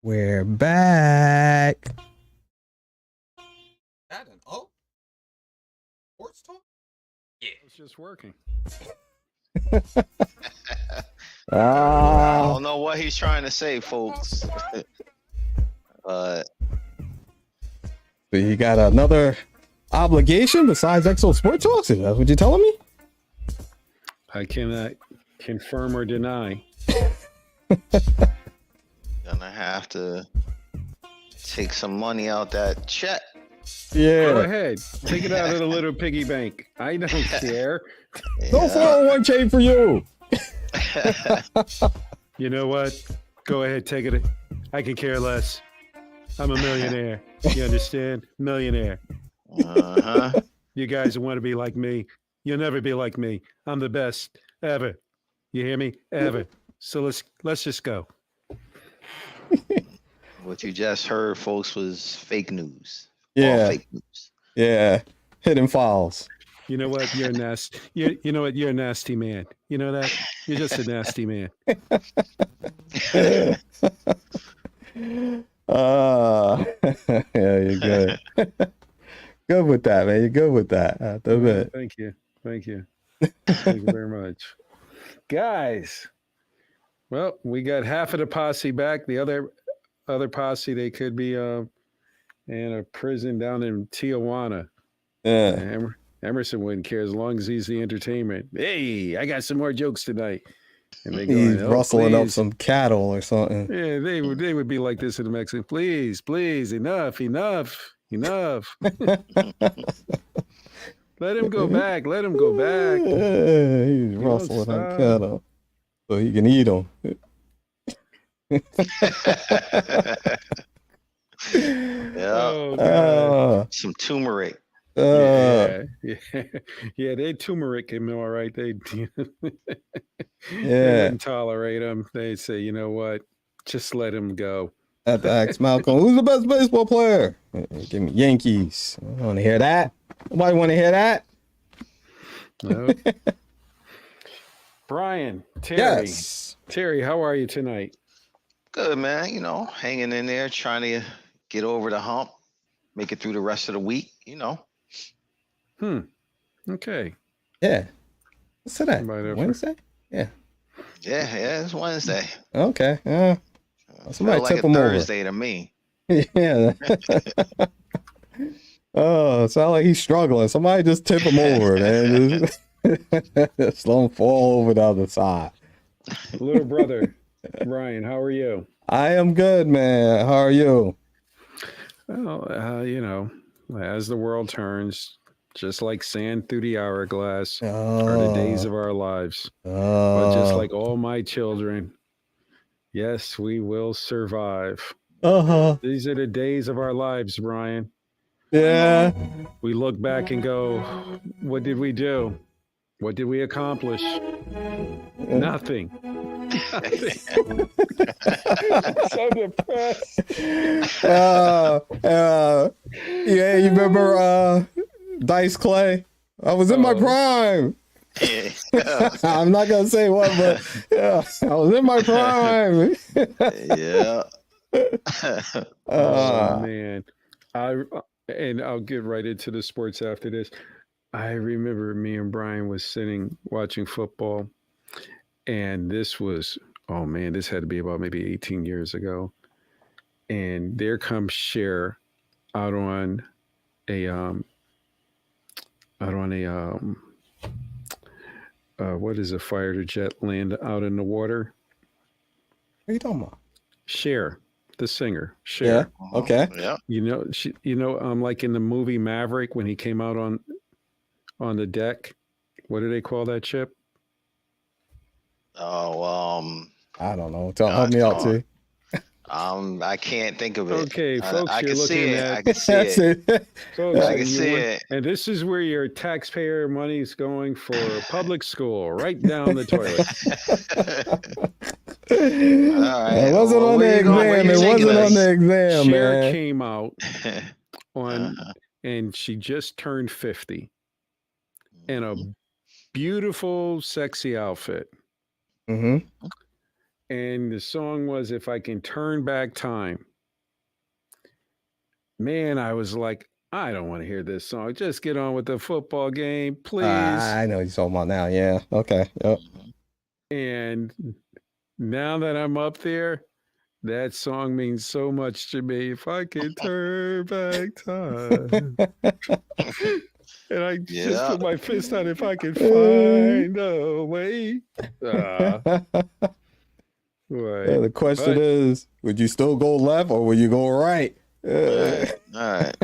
We're back. That an oh? Sports talk? Yeah. It's just working. I don't know what he's trying to say, folks. So you got another obligation besides Exo Sports Talks? Is that what you're telling me? I cannot confirm or deny. Gonna have to take some money out that check. Yeah. Go ahead. Take it out of the little piggy bank. I don't care. No 401k for you. You know what? Go ahead, take it. I can care less. I'm a millionaire. You understand? Millionaire. Uh-huh. You guys want to be like me. You'll never be like me. I'm the best ever. You hear me? Ever. So let's just go. What you just heard, folks, was fake news. Yeah. All fake news. Yeah. Hidden files. You know what? You're a nasty. You know what? You're a nasty man. You know that? You're just a nasty man. Yeah, you're good. Good with that, man. You're good with that. Thank you. Thank you. Thank you very much. Guys, well, we got half of the posse back. The other posse, they could be in a prison down in Tijuana. Yeah. Emerson wouldn't care as long as he's the entertainment. Hey, I got some more jokes tonight. And they going, He's rustling up please. some cattle or something. Yeah, they would be like this in the Mexican. Please, enough. Let him go back. Yeah, he's rustling up cattle so he can eat them. Yeah. Some turmeric. Yeah, they turmeric him all right. They wouldn't tolerate him. They'd say, you know what, just let him go. I have to ask Malcolm, who's the best baseball player? Give me Yankees. I want to hear that. Nobody want to hear that? No. Brian, Terry. Yes. Terry, how are you tonight? Good, man. You know, hanging in there, trying to get over the hump, make it through the rest of the week, you know. Okay. Yeah. What's today? Wednesday? Yeah. Yeah, it's Wednesday. Okay. Yeah. Somebody like tip a him Thursday over. to me. Yeah. Oh, it sounds like he's struggling. Somebody just tip him over, man. Just let him fall over the other side. Little brother, Brian, how are you? I am good, man. How are you? Well, you know, as the world turns, just like sand through the hourglass are the days of our lives. But just like all my children, yes, we will survive. These are the days of our lives, Brian. Yeah. We look back and go, what did we do? What did we accomplish? Nothing. So depressed. Yeah, you remember Dice Clay? I was in my prime. I'm not gonna say what, but yeah, I was in my prime. Yeah. Oh man, I'll get right into the sports after this. I remember me and Brian was sitting watching football, and this was, oh man, this had to be about maybe 18 years ago. And there comes Cher out on a what is a fighter jet land out in the water? What are you talking about? Cher, the singer. Cher. Yeah. Okay. Yeah. You know, like in the movie Maverick when he came out on the deck. What do they call that ship? Oh, I don't know. Help me out, T. I can't think of it. Okay, folks, I you're can looking see it. at. I can see it. Folks, I can see it. And this is where your taxpayer money is going for public school, right down the toilet. All right. It wasn't on the exam. It wasn't on the exam, Cher man. came out and she just turned 50 in a beautiful, sexy outfit. Mm-hmm. And the song was "If I Can Turn Back Time." Man, I was like, I don't want to hear this song. Just get on with the football game, please. I know what you're talking about now. Yeah. Okay. Yep. And now that I'm up there, that song means so much to me. If I can turn back time. And I just put my fist out. If I could find a way. Right. The question is, would you still go left or would you go right? All right.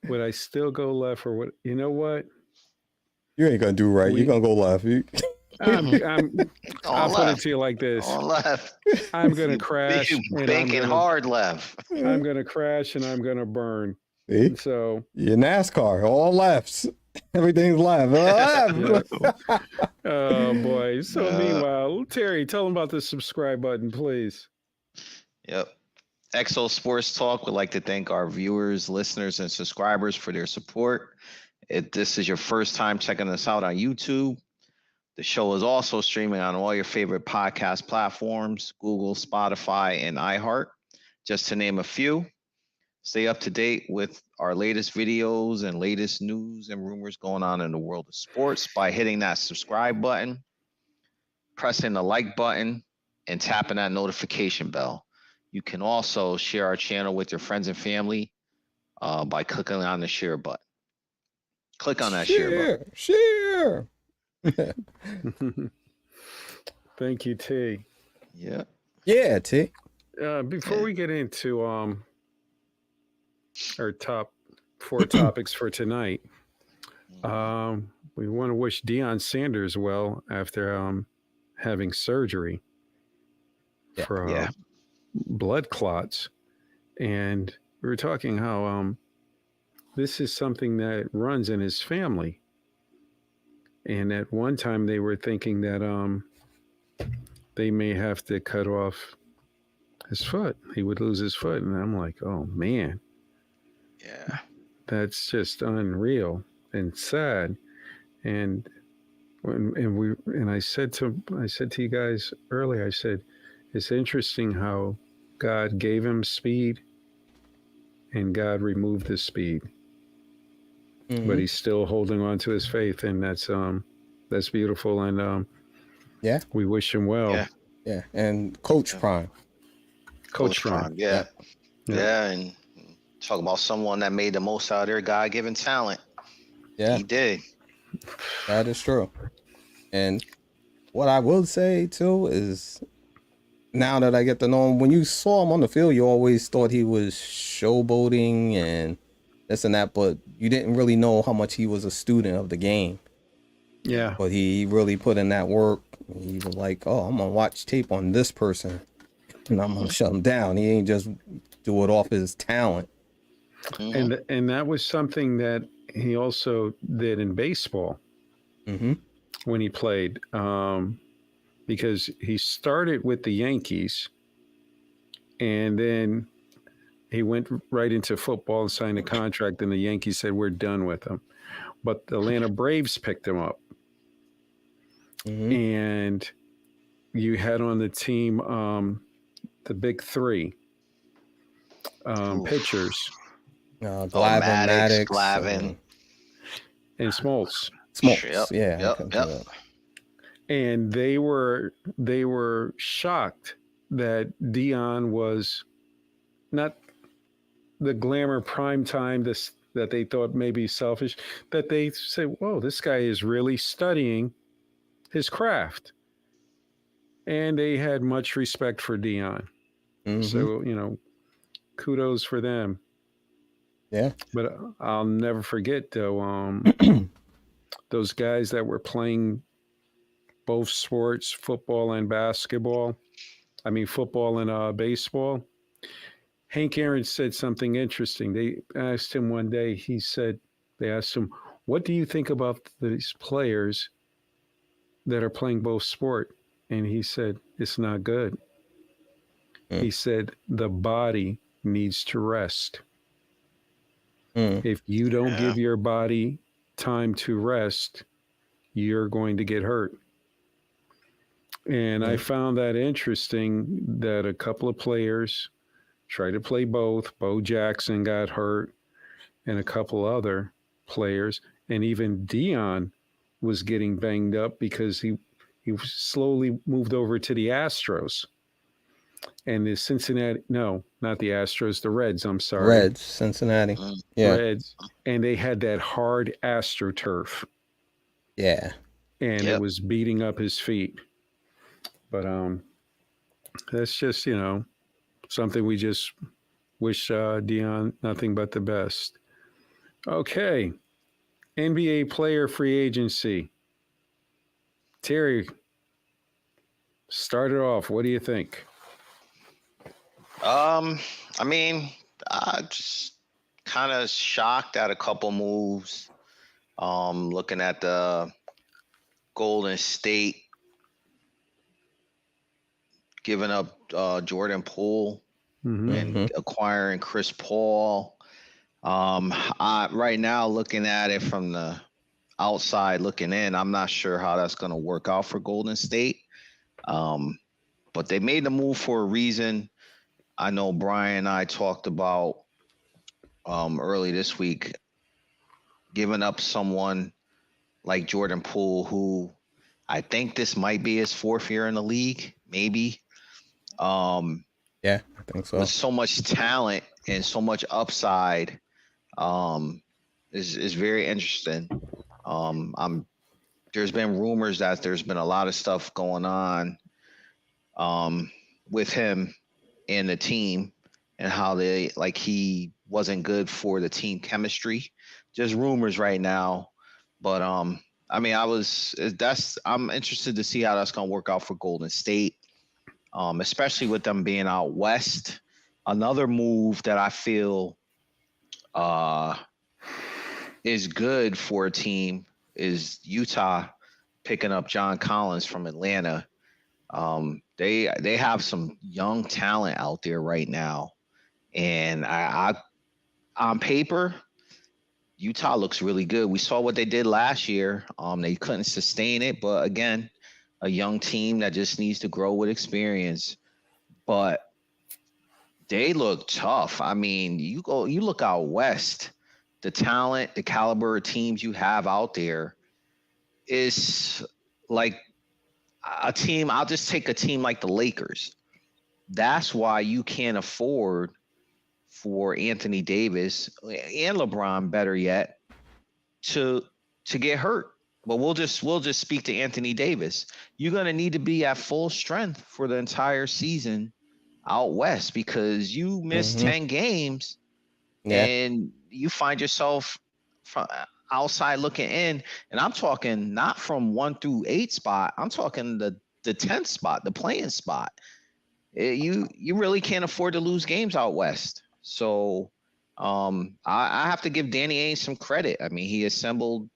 Would I still go left or what? You know what? You ain't gonna do right. You're gonna go left. I'll put it to you like this. On left. I'm gonna crash. Banking hard left. I'm gonna crash and I'm gonna burn. See? So you're NASCAR, all lefts. Everything's left. Oh boy. So meanwhile, Terry, tell them about the subscribe button, please. Yep. XO Sports Talk would like to thank our viewers, listeners, and subscribers for their support. If this is your first time checking us out on YouTube, the show is also streaming on all your favorite podcast platforms, Google, Spotify, and iHeart, just to name a few. Stay up to date with our latest videos and latest news and rumors going on in the world of sports by hitting that subscribe button, pressing the like button, and tapping that notification bell. You can also share our channel with your friends and family by clicking on the share button. Click on that share button. Share. Thank you, T. Yeah. Yeah, T. Before we get into our top 4 topics for tonight, we want to wish Deion Sanders well after having surgery for blood clots. And we were talking how this is something that runs in his family. And at one time they were thinking that they may have to cut off his foot. He would lose his foot. And I'm like, oh man. Yeah. That's just unreal and sad. And I said to you guys earlier, I said, it's interesting how God gave him speed and God removed the speed. Mm-hmm. But he's still holding on to his faith, and that's beautiful. And we wish him well. Yeah. And Coach Prime. Coach Prime. Yeah. And talk about someone that made the most out of their God-given talent. Yeah, he did. That is true. And what I will say too is, now that I get to know him, when you saw him on the field, you always thought he was showboating and this and that, but you didn't really know how much he was a student of the game. Yeah. But he really put in that work. He was like, oh, I'm going to watch tape on this person and I'm going to shut him down. He ain't just do it off his talent. Mm-hmm. And that was something that he also did in baseball when he played, because he started with the Yankees and then he went right into football and signed a contract, and the Yankees said, we're done with him. But the Atlanta Braves picked him up. And you had on the team the big 3 pitchers. Glavin, and Smoltz. Yep. And they were shocked that Deion was not the glamour prime time that they thought maybe selfish, that they say, whoa, this guy is really studying his craft. And they had much respect for Deion. So, kudos for them. Yeah. But I'll never forget, though, those guys that were playing both sports, football and basketball. I mean, football and baseball. Hank Aaron said something interesting. They asked him one day, they asked him, what do you think about these players that are playing both sport? And he said, it's not good. He said, the body needs to rest. If you don't give your body time to rest, you're going to get hurt. And I found that interesting that a couple of players tried to play both. Bo Jackson got hurt, and a couple other players, and even Dion was getting banged up because he slowly moved over to the Astros. And the Cincinnati, no, not the Astros, the Reds, I'm sorry. Reds, Cincinnati. Mm. Yeah. Reds. And they had that hard AstroTurf, Yeah. and it Yep. was beating up his feet. But that's just, something we just wish Dion nothing but the best. Okay. NBA player free agency. Terry, start it off. What do you think? I mean, I just kind of shocked at a couple moves. Looking at the Golden State giving up Jordan Poole and acquiring Chris Paul. Right now, looking at it from the outside looking in, I'm not sure how that's going to work out for Golden State. But they made the move for a reason. I know Brian and I talked about early this week giving up someone like Jordan Poole, who I think this might be his fourth year in the league, maybe. Yeah, I think so. With so much talent and so much upside, is very interesting. There's been rumors that there's been a lot of stuff going on with him and the team and how he wasn't good for the team chemistry. Just rumors right now. But I mean, I'm interested to see how that's gonna work out for Golden State. Especially with them being out west. Another move that I feel is good for a team is Utah picking up John Collins from Atlanta. They have some young talent out there right now, and I on paper, Utah looks really good. We saw what they did last year. They couldn't sustain it, but again, a young team that just needs to grow with experience. But they look tough. I mean, you look out west, the talent, the caliber of teams you have out there is like a team. I'll just take a team like the Lakers. That's why you can't afford for Anthony Davis and LeBron, better yet, to get hurt. But we'll just speak to Anthony Davis. You're gonna need to be at full strength for the entire season out west because you miss 10 games and you find yourself from outside looking in. And I'm talking not from 1 through 8 spot. I'm talking the 10th spot, the playing spot. You really can't afford to lose games out west. So I have to give Danny Ainge some credit. I mean, he assembled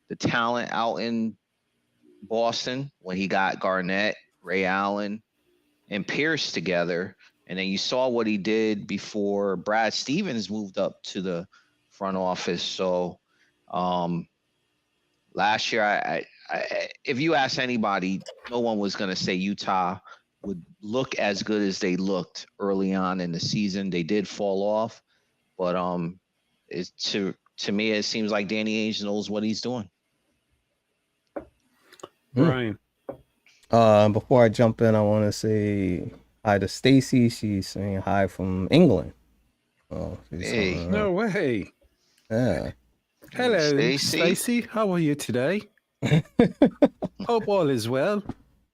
the talent out in Boston when he got Garnett, Ray Allen, and Pierce together. And then you saw what he did before Brad Stevens moved up to the front office. So last year, I if you ask anybody, no one was going to say Utah would look as good as they looked early on in the season. They did fall off, but to me, it seems like Danny Ainge knows what he's doing. Brian. Before I jump in, I want to say hi to Stacy. She's saying hi from England. Oh, Hey. No way. Yeah. Hello, Stacy. How are you today? Hope all is well.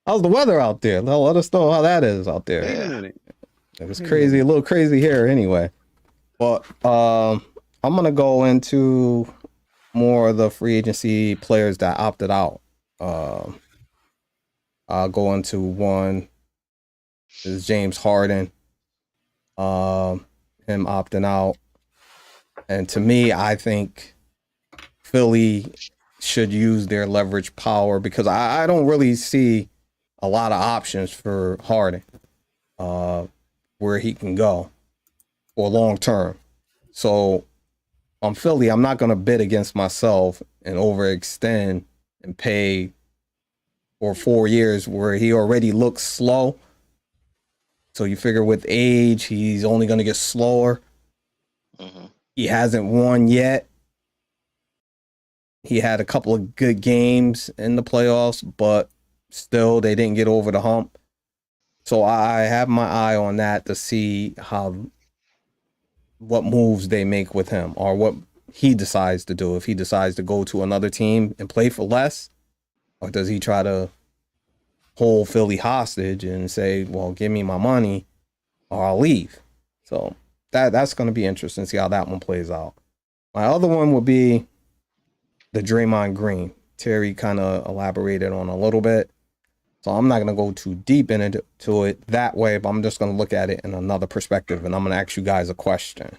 How's the weather out there? Let us know how that is out there. Wait a minute. It was crazy, a little crazy here anyway. But I'm gonna go into more of the free agency players that opted out. I'll go into one is James Harden. Him opting out. And to me, I think Philly should use their leverage power because I don't really see a lot of options for Harden where he can go for long term. So on Philly, I'm not going to bid against myself and overextend and pay or 4 years where he already looks slow. So you figure with age, he's only going to get slower. Mm-hmm. He hasn't won yet. He had a couple of good games in the playoffs, but still they didn't get over the hump. So I have my eye on that to see what moves they make with him or what he decides to do. If he decides to go to another team and play for less, or does he try to hold Philly hostage and say, well, give me my money or I'll leave. So that's going to be interesting to see how that one plays out. My other one would be the Draymond Green. Terry kind of elaborated on a little bit. So I'm not going to go too deep into it that way, but I'm just going to look at it in another perspective, and I'm going to ask you guys a question.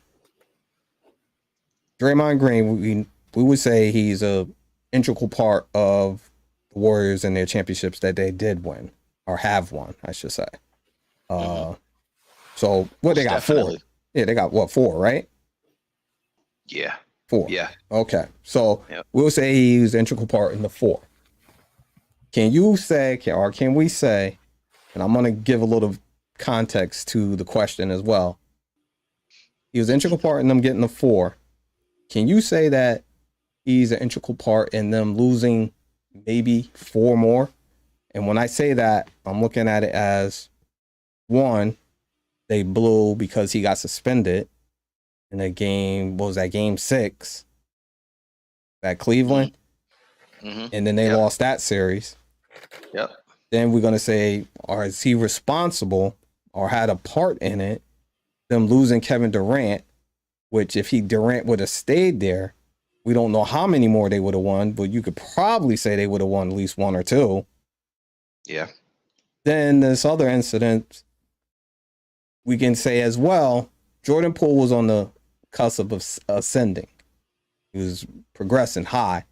Draymond Green, we would say he's a integral part of the Warriors and their championships that they did win, or have won, I should say. So what they got? Definitely. 4? Yeah, they got what, 4, right? Yeah. 4. Yeah. Okay. So Yep. we'll say he's an integral part in the 4. Can you say, or can we say, and I'm going to give a little context to the question as well. He was an integral part in them getting the 4. Can you say that he's an integral part in them losing maybe 4 more? And when I say that, I'm looking at it as, 1, they blew because he got suspended in a game. What was that, game 6 at Cleveland? Mm-hmm. And then they lost that series. Yep. Then we're going to say, or is he responsible or had a part in it, them losing Kevin Durant, which if Durant would have stayed there, we don't know how many more they would have won, but you could probably say they would have won at least 1 or 2. Yeah. Then this other incident, we can say as well, Jordan Poole was on the cusp of ascending. He was progressing high.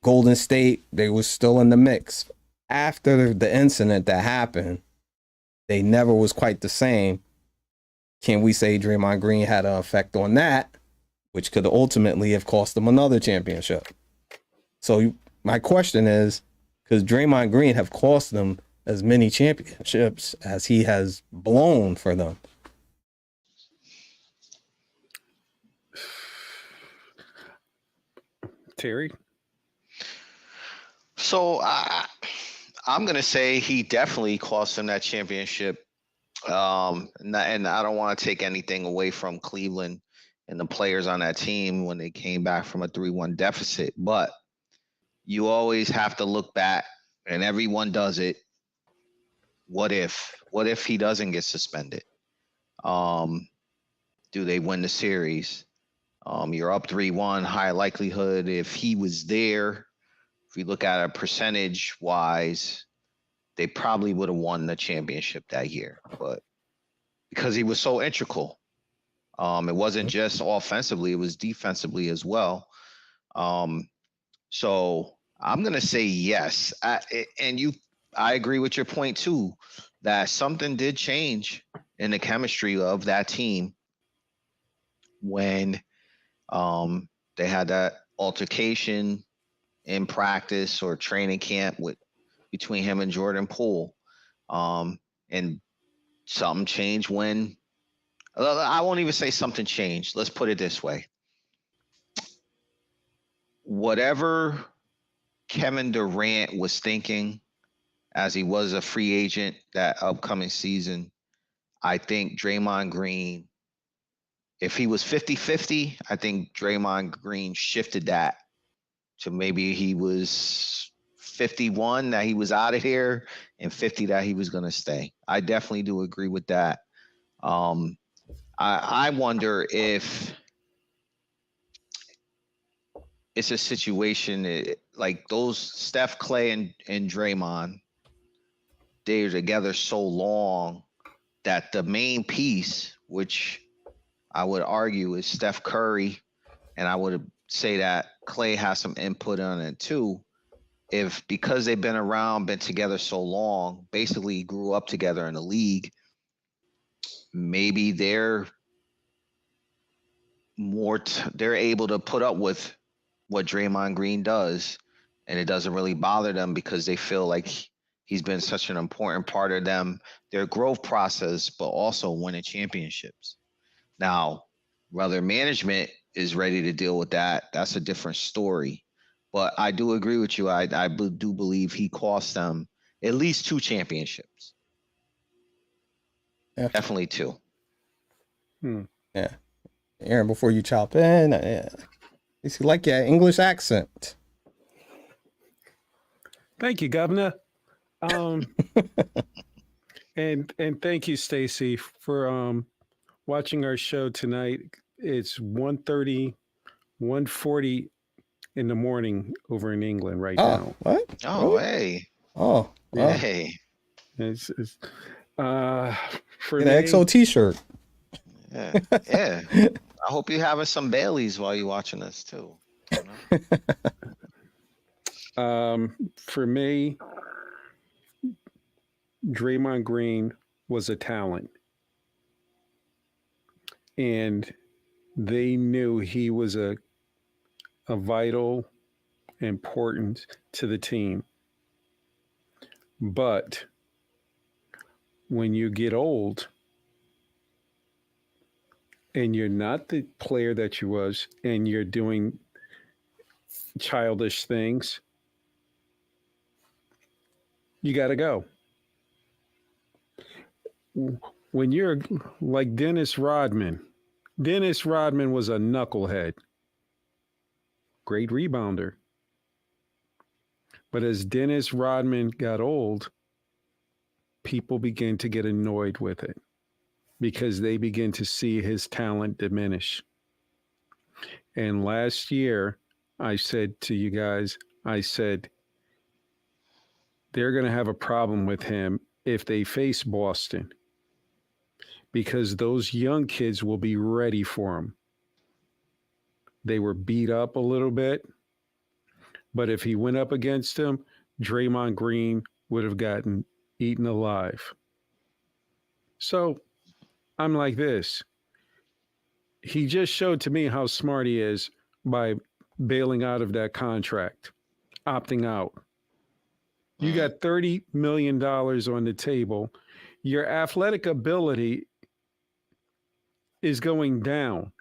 Golden State, they were still in the mix. After the incident that happened, they never was quite the same. Can we say Draymond Green had an effect on that, which could ultimately have cost them another championship? So my question is, could Draymond Green have cost them as many championships as he has blown for them? Terry? So I'm gonna say he definitely cost him that championship. And I don't want to take anything away from Cleveland and the players on that team when they came back from a 3-1 deficit, but you always have to look back, and everyone does it. What if he doesn't get suspended? Do they win the series? You're up 3-1, high likelihood if he was there. If you look at it percentage wise, they probably would have won the championship that year. But because he was so integral, it wasn't just offensively, it was defensively as well. So I'm gonna say yes. I agree with your point too, that something did change in the chemistry of that team when they had that altercation in practice or training camp between him and Jordan Poole. And something changed when I won't even say something changed. Let's put it this way. Whatever Kevin Durant was thinking as he was a free agent that upcoming season, I think Draymond Green, if he was 50-50, I think Draymond Green shifted that to maybe he was 51 that he was out of here and 50 that he was going to stay. I definitely do agree with that. I wonder if it's a situation like those Steph, Clay, and Draymond, they're together so long that the main piece, which I would argue is Steph Curry, and I would say that Clay has some input on it too. If because they've been around, been together so long, basically grew up together in the league, maybe they're they're able to put up with what Draymond Green does and it doesn't really bother them because they feel like he's been such an important part of their growth process, but also winning championships. Now, whether management is ready to deal with that, that's a different story. But I do agree with you. I do believe he cost them at least 2 championships. Yeah. Definitely 2. Yeah. Aaron, before you chop in, you see, like your English accent. Thank you, Governor. And thank you, Stacy, for watching our show tonight. It's 1:30, 1:40 in the morning over in England right Oh, now. what? Oh, Really? hey. Oh, Yeah. Hey. It's for get an me, XO T-shirt. Yeah. Yeah. I hope you're having some Baileys while you're watching this too. You know? for me, Draymond Green was a talent, and they knew he was a vital importance to the team. But when you get old and you're not the player that you was, and you're doing childish things, you got to go. When you're like Dennis Rodman was a knucklehead, great rebounder. But as Dennis Rodman got old, people began to get annoyed with it because they begin to see his talent diminish. And last year, I said to you guys, I said, they're going to have a problem with him if they face Boston because those young kids will be ready for him. They were beat up a little bit, but if he went up against him, Draymond Green would have gotten eaten alive. So I'm like this. He just showed to me how smart he is by bailing out of that contract, opting out. You got $30 million on the table. Your athletic ability is going down.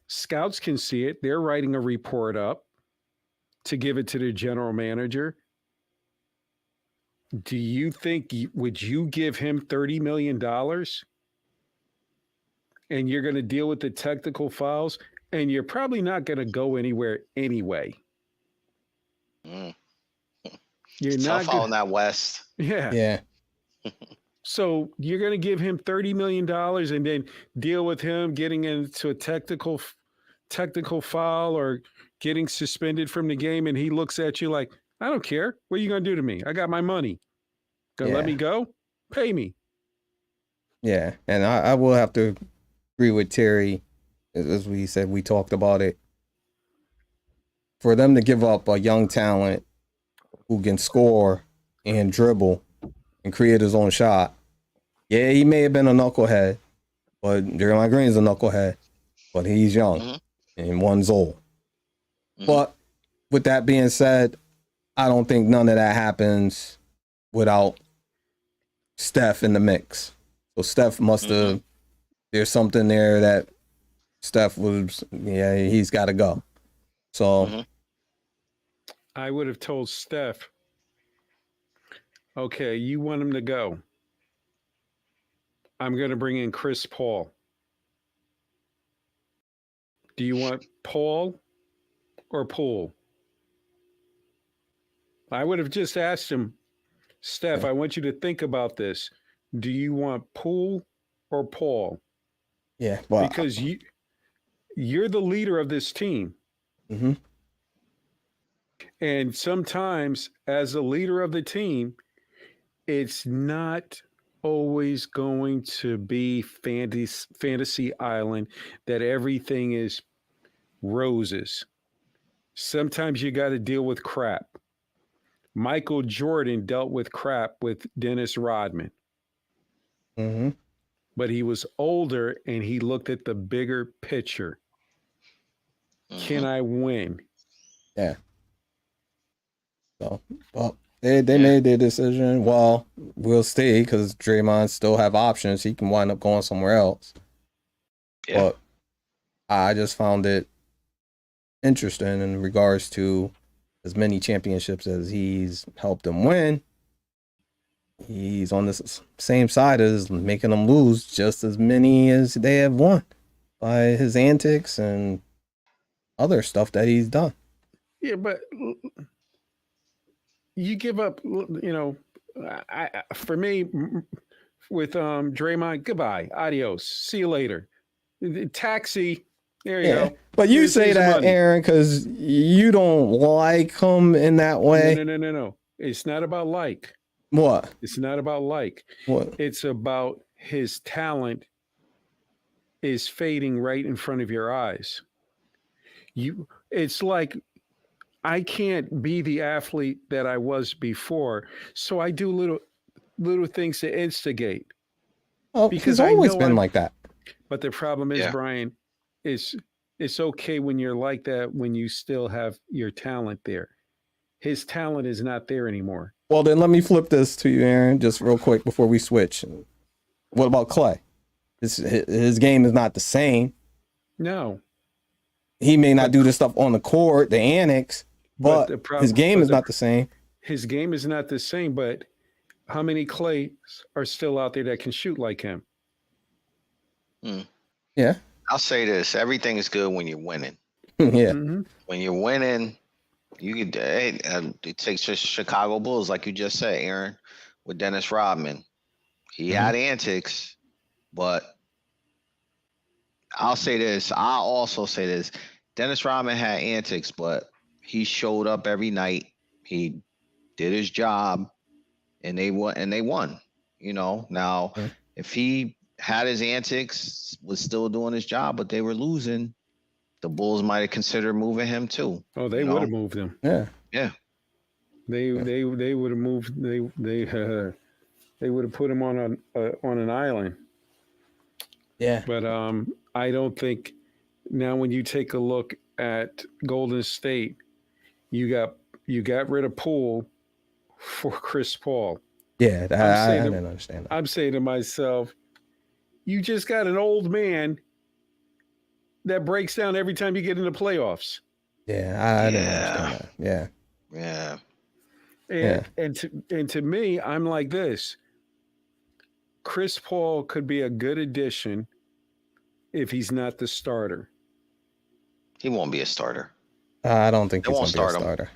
Scouts can see it. They're writing a report up to give it to the general manager. Do you think, would you give him $30 million and you're going to deal with the technical fouls and you're probably not going to go anywhere anyway? You're It's not tough out in that West. Yeah. Yeah. So you're going to give him $30 million and then deal with him getting into a technical foul or getting suspended from the game. And he looks at you like, I don't care. What are you going to do to me? I got my money. Gonna let me go? Pay me. Yeah. And I will have to agree with Terry. As we said, we talked about it. For them to give up a young talent who can score and dribble and create his own shot. Yeah, he may have been a knucklehead, but Draymond Green's a knucklehead, but he's young and one's old. But with that being said, I don't think none of that happens without Steph in the mix. So Steph must have, there's something there that Steph was, he's got to go. So I would have told Steph, okay, you want him to go. I'm going to bring in Chris Paul. Do you want Paul or Poole? I would have just asked him, Steph, I want you to think about this. Do you want Poole or Paul? Yeah. Well, because you're the leader of this team. And sometimes as a leader of the team, it's not always going to be fantasy island that everything is roses. Sometimes you got to deal with crap. Michael Jordan dealt with crap with Dennis Rodman. But he was older and he looked at the bigger picture. Can I win? Yeah. So, well, they Yeah. made their decision. Well, we'll see because Draymond still have options. He can wind up going somewhere else. Yeah. But I just found it interesting in regards to as many championships as he's helped them win. He's on the same side as making them lose just as many as they have won by his antics and other stuff that he's done. Yeah, but you give up. For me, with Draymond, goodbye, adios, see you later. Taxi, there you Yeah, go. but you say Here's the that, money. Aaron, because you don't like him in that way. No. It's not about like. What? It's not about like. What? It's about his talent is fading right in front of your eyes. It's like I can't be the athlete that I was before, so I do little things to instigate Oh, because he's I always know been I'm. like that. But the problem is, Yeah. Brian, is it's okay when you're like that when you still have your talent there. His talent is not there anymore. Well, then let me flip this to you, Aaron, just real quick before we switch. What about Clay? His game is not the same. No, He may not but do the stuff on the court, the annex, but but the his problem, game is not the same. his game is not the same. But how many Clays are still out there that can shoot like him? Yeah, I'll say this: everything is good when you're winning. yeah, Mm-hmm. When you're winning, you could. It takes just Chicago Bulls, like you just said, Aaron, with Dennis Rodman. He had antics, but I'll say this. I'll also say this: Dennis Rodman had antics, but he showed up every night. He did his job, and they won. And they won. Now Mhm. if he had his antics, was still doing his job, but they were losing, the Bulls might have considered moving him too. Oh, they would have moved him. yeah. Yeah. They would have moved. They would have put him on an island. Yeah. But I don't think now when you take a look at Golden State, you got rid of Poole for Chris Paul. Yeah, I'm I saying didn't understand that. I'm saying to myself, you just got an old man that breaks down every time you get into playoffs. Yeah, I didn't Yeah. understand that. Yeah, Yeah. And to me, I'm like this. Chris Paul could be a good addition if he's not the starter. He won't be a starter. I don't think They he's won't gonna be a start him. starter.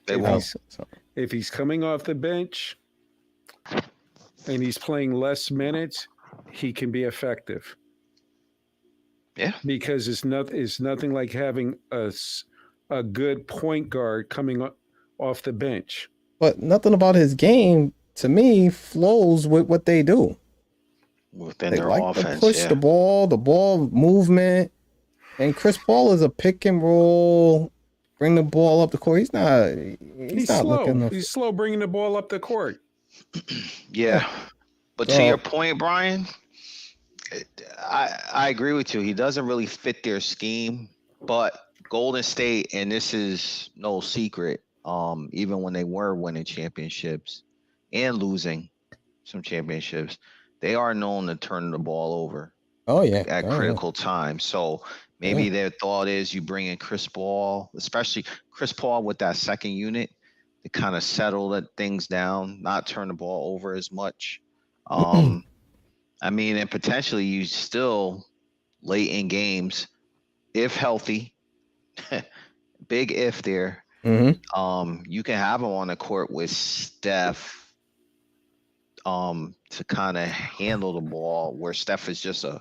They If won't. If he's coming off the bench and he's playing less minutes, he can be effective. Yeah. Because it's nothing like having a good point guard coming off the bench. But nothing about his game to me flows with what they do. Within They their like to offense. push Yeah. the ball movement, and Chris Paul is a pick and roll, bring the ball up the court. He's not slow. looking to. He's slow bringing the ball up the court. Yeah. But to So- your point, Brian, I agree with you. He doesn't really fit their scheme, but Golden State, and this is no secret, even when they were winning championships and losing some championships, they are known to turn the ball over Oh yeah, at critical times. So maybe Yeah. their thought is you bring in Chris Paul, especially Chris Paul with that second unit to kind of settle things down, not turn the ball over as much. I mean, and potentially you still late in games, if healthy, big if there, Mm-hmm. you can have him on the court with Steph, to kind of handle the ball where Steph is just a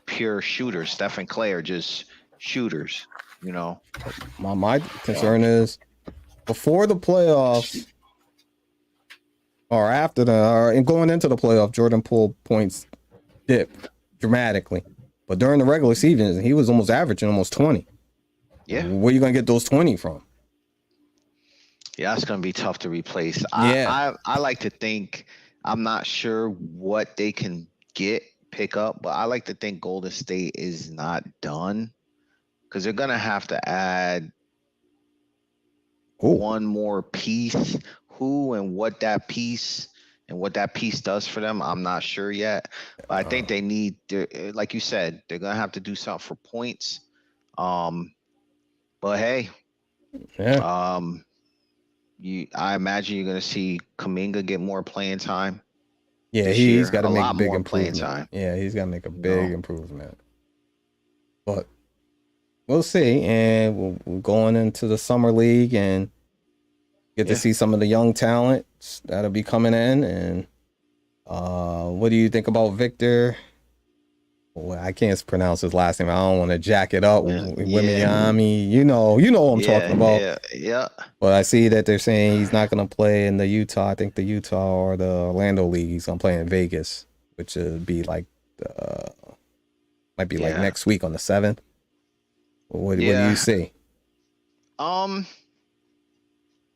pure shooter. Steph and Clay are just shooters, My concern is before the playoffs or after and going into the playoff, Jordan Poole points dip dramatically. But during the regular season, he was almost averaging almost 20. Yeah. Where are you gonna get those 20 from? Yeah, it's gonna be tough to replace. Yeah. I like to think, I'm not sure what they can pick up, but I like to think Golden State is not done because they're gonna have to add one more piece. Who and what that piece does for them, I'm not sure yet. But I think they need, like you said, they're gonna have to do something for points. But hey, Yeah. I imagine you're gonna see Kuminga get more playing time Yeah, this he's year, got to a make a lot big more playing improvement. time. Yeah, he's got to make a You big know, improvement. But we'll see. And we're going into the summer league and get to Yeah. see some of the young talents that'll be coming in. And what do you think about Victor? Well, I can't pronounce his last name. I don't want to jack it up. yeah, Wimiami, you know what I'm talking about. yeah. But I see that they're saying he's not going to play in the Utah. I think the Utah or the Orlando league. He's going to play in Vegas, which would be like, might be like Yeah. next week on the 7th. What do Yeah. you see?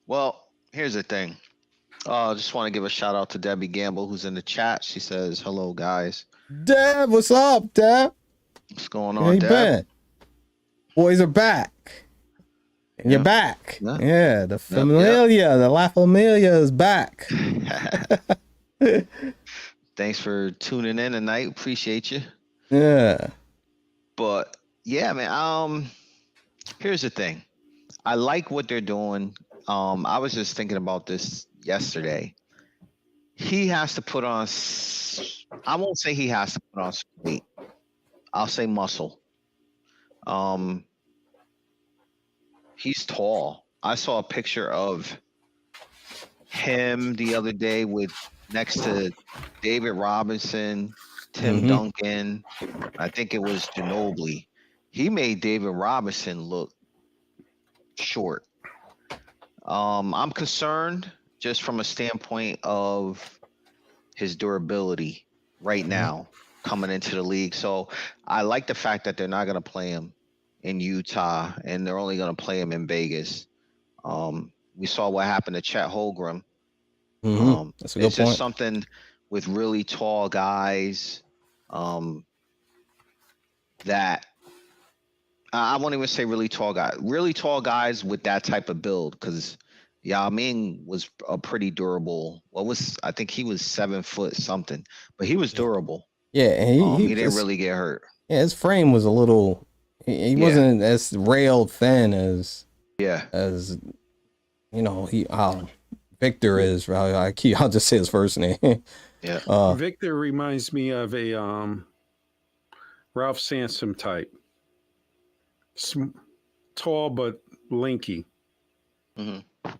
Well, here's the thing. Just want to give a shout out to Debbie Gamble, who's in the chat. She says, "Hello, guys. Deb, what's up, Deb? What's going How on, you Deb?" been? Boys are back. And you're Yeah. back. Yeah. Yeah, the Familia, the La Familia is back. Thanks for tuning in tonight. Appreciate you. Yeah. But yeah, man. Here's the thing. I like what they're doing. I was just thinking about this yesterday. He has to put on. I won't say he has to put on some weight. I'll say muscle. He's tall. I saw a picture of him the other day with next to David Robinson, Tim Duncan. I think it was Ginobili. He made David Robinson look short. I'm concerned just from a standpoint of his durability right now coming into the league. So I like the fact that they're not going to play him in Utah and they're only going to play him in Vegas. We saw what happened to Chet Holmgren. That's a good It's just point. something with really tall guys that I won't even say really tall guys with that type of build, because Yao Ming was a pretty durable. I think he was 7 foot something, but he was durable. Yeah, and he didn't really get hurt. Yeah, his frame was a little. He wasn't as railed thin as Victor is. I'll just say his first name. Yeah. Victor reminds me of a Ralph Sansom type. Tall but lanky. Mm-hmm.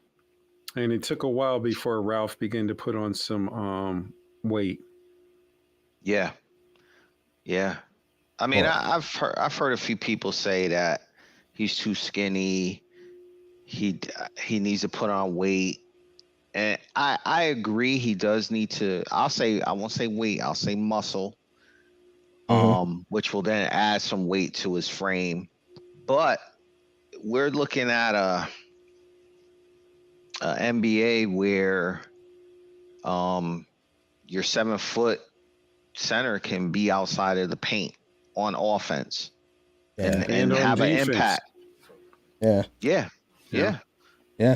And it took a while before Ralph began to put on some weight. Yeah. I mean, I've heard a few people say that he's too skinny. He needs to put on weight, and I agree. He does need to. I won't say weight. I'll say muscle. Which will then add some weight to his frame. But we're looking at a NBA where your 7 foot center can be outside of the paint on offense and have an impact. Yeah.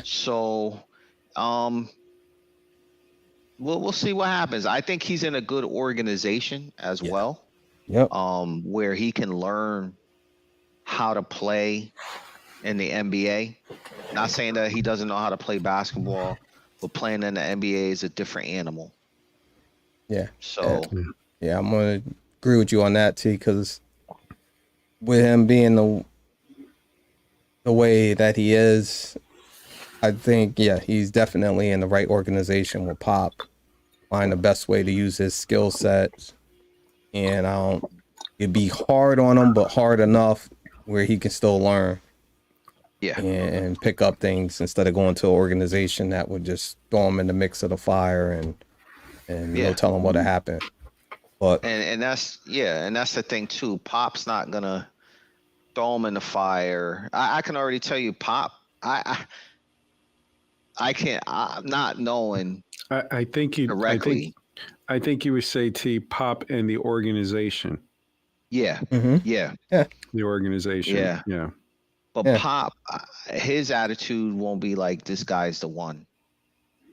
So we'll see what happens. I think he's in a good organization as well. Yep. Where he can learn how to play in the NBA. Not saying that he doesn't know how to play basketball, but playing in the NBA is a different animal. Yeah. So yeah, I'm gonna agree with you on that, T, because with him being the way that he is, I think he's definitely in the right organization with Pop. Find the best way to use his skill set, and it'd be hard on him, but hard enough where he can still learn. Yeah. And pick up things instead of going to an organization that would just throw him in the mix of the fire and no telling what'll happen. But and that's the thing too. Pop's not gonna throw him in the fire. I can already tell you, Pop. I can't. I'm not knowing. I think you correctly. I think you would say T Pop and the organization. Yeah. Mm-hmm. Yeah. The organization. Yeah. But Yeah. Pop, his attitude won't be like this guy's the one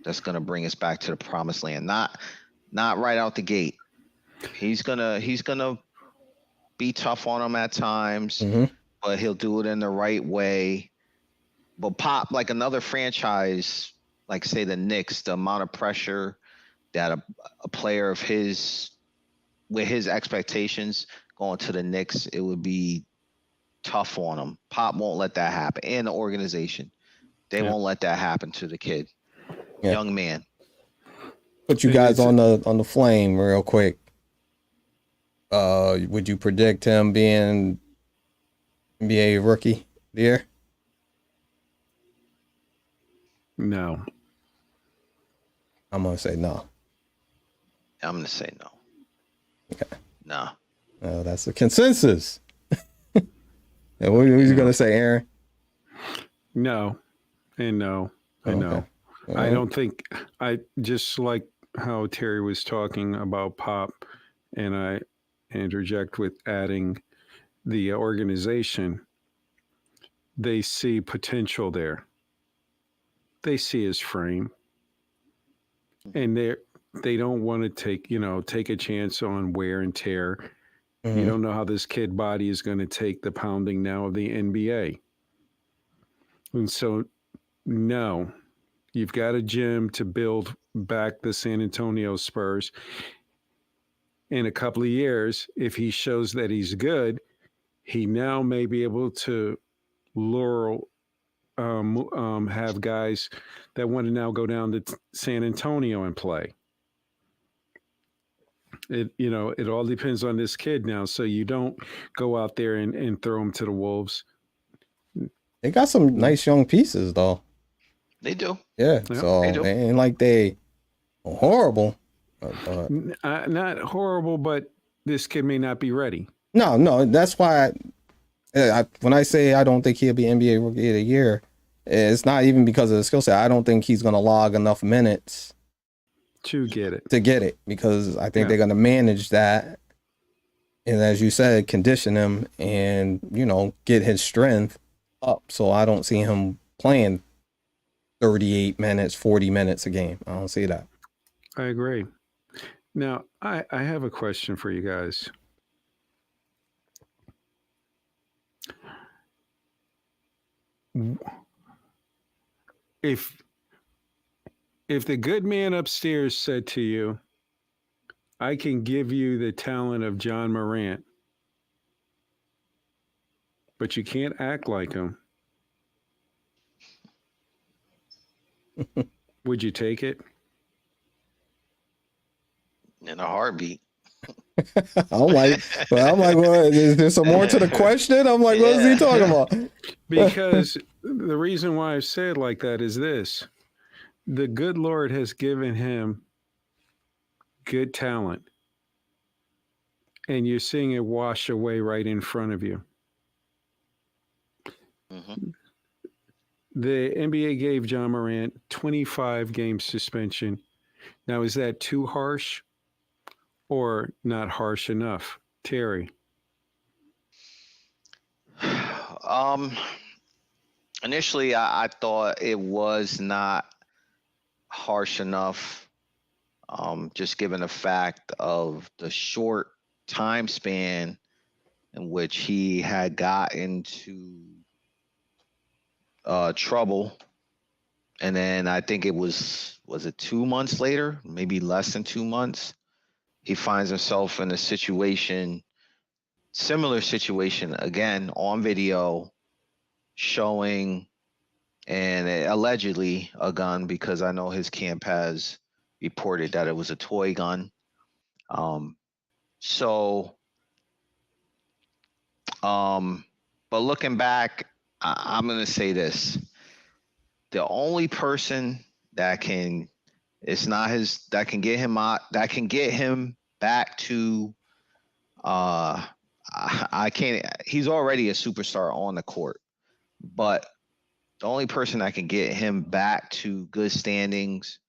that's gonna bring us back to the promised land. Not right out the gate. He's gonna be tough on him at times, Hmm. but he'll do it in the right way. But Pop, like another franchise, like say the Knicks, the amount of pressure that a player of his with his expectations going to the Knicks, it would be tough on him. Pop won't let that happen, and the organization, they Yeah. won't let that happen to the kid, Yeah. young man. Put you And guys it's on the flame real quick. Would you predict him being NBA rookie of the year? no. I'm gonna say no. I'm gonna say no. Okay. Nah. That's the consensus. And what are you gonna say, Aaron? No. And no. I know. Okay. All I right. don't think I just like how Terry was talking about Pop, and I interject with adding the organization. They see potential there. They see his frame, and they don't want to take a chance on wear and tear. You Mhm. don't know how this kid body is going to take the pounding now of the NBA, and so no, you've got a gym to build back the San Antonio Spurs. In a couple of years, if he shows that he's good, he now may be able to lure, have guys that want to now go down to San Antonio and play. It all depends on this kid now. So you don't go out there and throw him to the wolves. They got some nice young pieces though. They do. Yeah. Yeah, So they do. it ain't like they horrible. But Not horrible, but this kid may not be ready. no, that's why when I say I don't think he'll be NBA rookie of the year, it's not even because of the skill set. I don't think he's gonna log enough minutes To get it. to get it because I think Yeah. they're gonna manage that. And as you said, condition him and, get his strength up. So I don't see him playing 38 minutes, 40 minutes a game. I don't see that. I agree. Now, I have a question for you guys. If the good man upstairs said to you, I can give you the talent of John Morant, but you can't act like him, would you take it? In a heartbeat. I'm like, well, is there some more to the question? I'm like, what is he talking about? Because the reason why I say it like that is this: the good Lord has given him good talent, and you're seeing it wash away right in front of you. Mm-hmm. The NBA gave John Morant 25 game suspension. Now, is that too harsh or not harsh enough? Terry. Um, initially, I thought it was not harsh enough, just given the fact of the short time span in which he had got into trouble. And then I think it was it 2 months later, maybe less than 2 months, he finds himself in a similar situation again on video, showing and allegedly a gun, because I know his camp has reported that it was a toy gun. Um, so, but looking back, I'm gonna say this: the only person that can, it's not his, that can get him out, that can get him back to, I can't. He's already a superstar on the court, but the only person that can get him back to good standings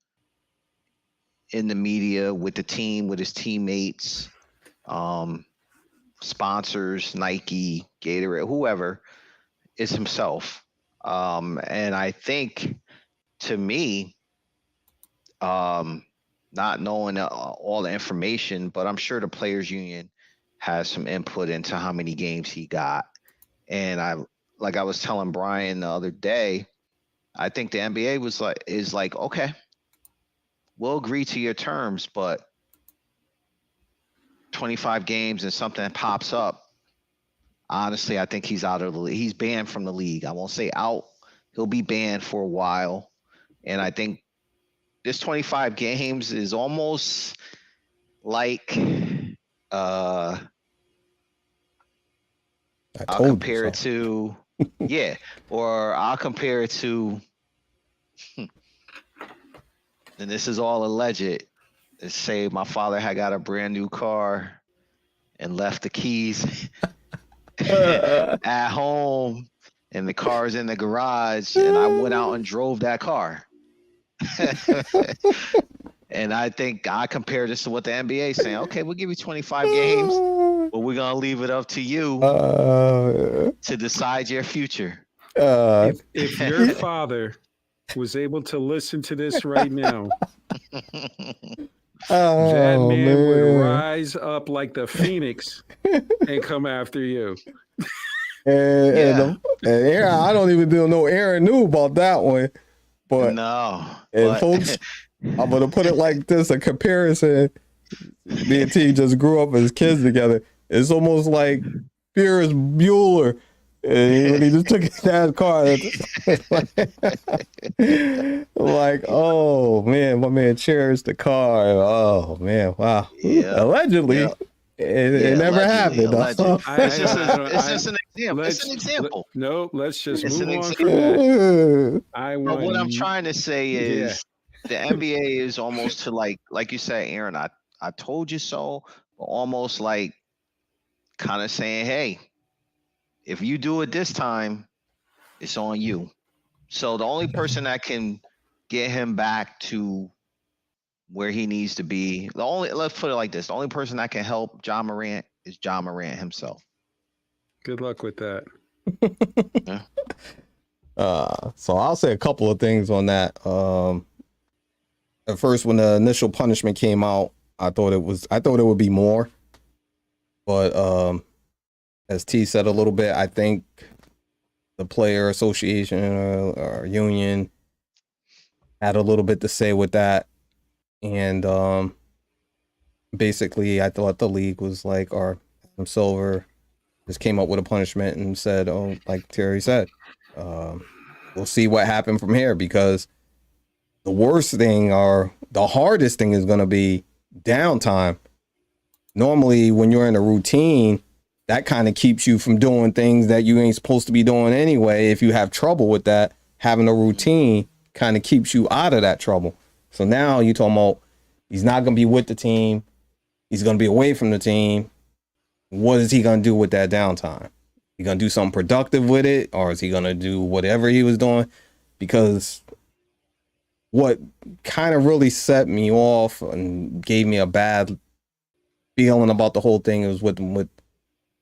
in the media, with the team, with his teammates, sponsors, Nike, Gatorade, whoever, is himself. And I think, to me, not knowing all the information, but I'm sure the players union has some input into how many games he got. And like I was telling Brian the other day, I think the NBA is like, okay, we'll agree to your terms, but 25 games and something pops up. Honestly, I think he's out of the league. He's banned from the league. I won't say out. He'll be banned for a while. And I think this 25 games is almost like I I'll told you compare it so. to yeah, or I'll compare it to and this is all alleged. Let's say my father had got a brand new car and left the keys at home and the car's in the garage and I went out and drove that car. And I think I compare this to what the NBA is saying. Okay, we'll give you 25 games, but we're gonna leave it up to you to decide your future. If your father was able to listen to this right now, that man would rise up like the phoenix and come after you. And Aaron, I don't even know Aaron knew about that one. But no, and folks, I'm gonna put it like this: a comparison. Me and T just grew up as kids together. It's almost like Ferris Bueller. When he just took his dad's car. Like, oh man, my man cherished the car. Oh man, wow. Yeah. Allegedly, Yeah. it never allegedly, happened. It's just an example. It's an example. No, let's just It's move an on example. from that. But what I'm trying to say is the NBA is almost to like you said, Aaron, I told you so, but almost like kind of saying, hey, if you do it this time, it's on you. So the only person that can get him back to where he needs to be, let's put it like this, the only person that can help John Morant is John Morant himself. Good luck with that. Yeah. So I'll say a couple of things on that. At first, when the initial punishment came out, I thought it would be more, but as T said a little bit, I think the player association or union had a little bit to say with that, and basically, I thought the league was like, or Adam Silver just came up with a punishment and said, oh, like Terry said, we'll see what happened from here, because the worst thing or the hardest thing is going to be downtime. Normally, when you're in a routine, that kind of keeps you from doing things that you ain't supposed to be doing anyway. If you have trouble with that, having a routine kind of keeps you out of that trouble. So now you're talking about he's not going to be with the team. He's going to be away from the team. What is he going to do with that downtime? He going to do something productive with it, or is he going to do whatever he was doing? Because what kind of really set me off and gave me a bad feeling about the whole thing was with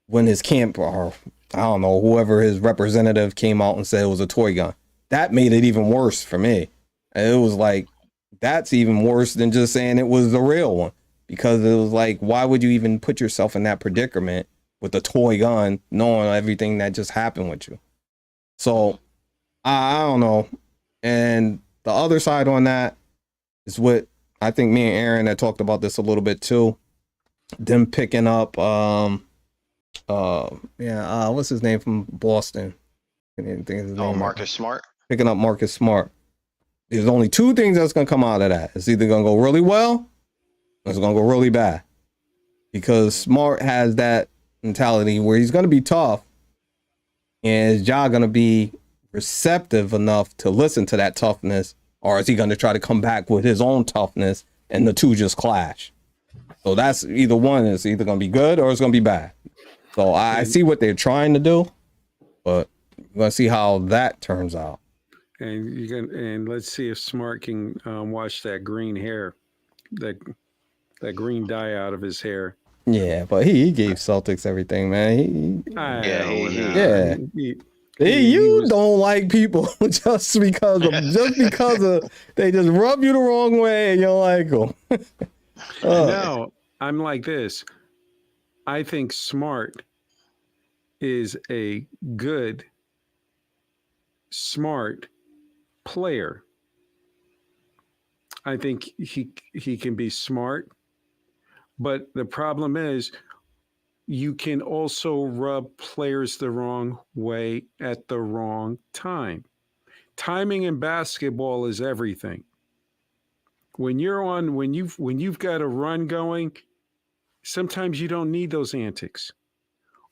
when his camp, or I don't know, whoever his representative came out and said it was a toy gun. That made it even worse for me. And it was like, that's even worse than just saying it was the real one, because it was like, why would you even put yourself in that predicament with a toy gun, knowing everything that just happened with you? So I don't know. And the other side on that is what I think me and Aaron had talked about this a little bit too. Them picking up, what's his name from Boston? I didn't think of his name. Marcus Smart. Picking up Marcus Smart. There's only two things that's gonna come out of that. It's either gonna go really well, or it's gonna go really bad. Because Smart has that mentality where he's gonna be tough, and is Ja gonna be receptive enough to listen to that toughness, or is he going to try to come back with his own toughness and the two just clash? So that's either one. It's either going to be good or it's going to be bad. So I see what they're trying to do, but we're going to see how that turns out. And let's see if Smart can wash that green hair, that green dye out of his hair. Yeah, but he gave Celtics everything, man. He You was don't like people just because of they just rub you the wrong way and you don't like them. no. I'm like this. I think Smart is a good, smart player. I think he can be smart, but the problem is you can also rub players the wrong way at the wrong time. Timing in basketball is everything. When you've got a run going, sometimes you don't need those antics.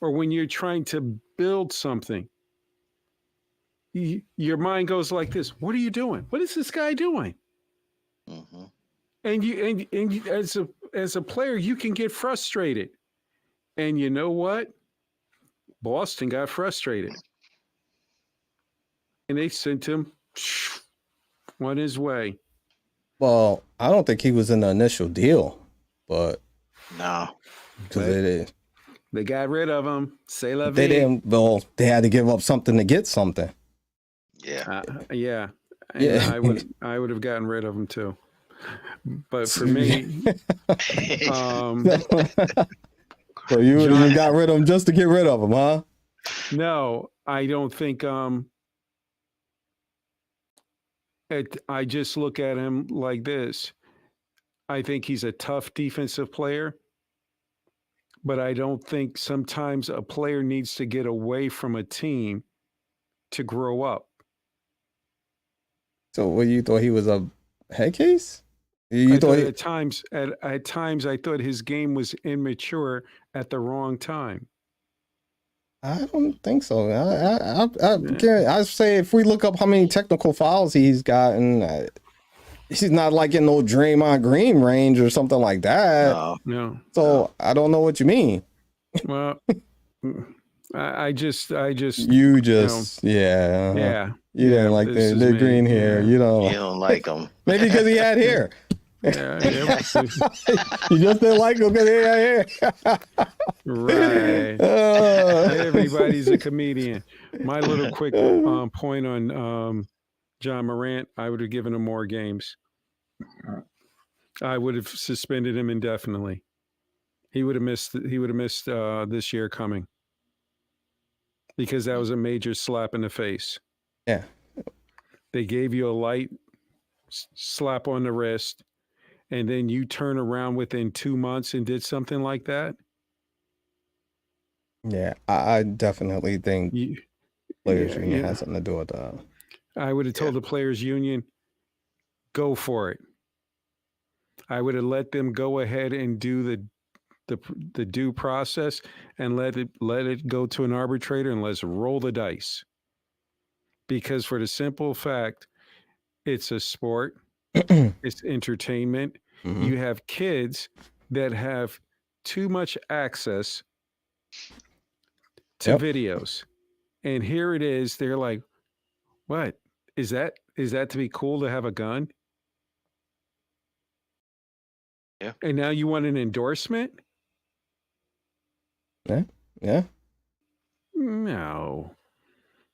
Or when you're trying to build something, your mind goes like this: what are you doing? What is this guy doing? Mm-hmm. And as a player, you can get frustrated. And you know what? Boston got frustrated, and they sent him on his way. Well, I don't think he was in the initial deal, but No. because They got rid of him. Say la they vie. didn't. Well, they had to give up something to get something. Yeah. Yeah. And Yeah. I would have gotten rid of him too. But for me, So you would have got rid of him just to get rid of him, huh? no, I don't think. I just look at him like this. I think he's a tough defensive player, but I don't think sometimes a player needs to get away from a team to grow up. So, what you thought he was a head case? You I thought thought at times I thought his game was immature at the wrong time. I don't think so. I say if we look up how many technical fouls he's gotten, he's not like in no Draymond Green range or something like that. No. So I don't know what you mean. Well, I just You just yeah. You didn't like the green hair. You You don't. don't like him. Maybe because he had hair. Yeah. You just didn't like him because he had hair. Right. Everybody's a comedian. My little quick point on John Morant, I would have given him more games. I would have suspended him indefinitely. He would have missed this year coming because that was a major slap in the face. Yeah. They gave you a light slap on the wrist, and then you turn around within 2 months and did something like that. Yeah, I definitely think players union has something to do with that. I would have told the players union, go for it. I would have let them go ahead and do the due process and let it go to an arbitrator and let's roll the dice. Because for the simple fact, it's a sport, it's entertainment. Mm-hmm. You have kids that have too much access to videos. And here it is, they're like, what? Is that to be cool to have a gun? Yeah. And now you want an endorsement? Yeah. No.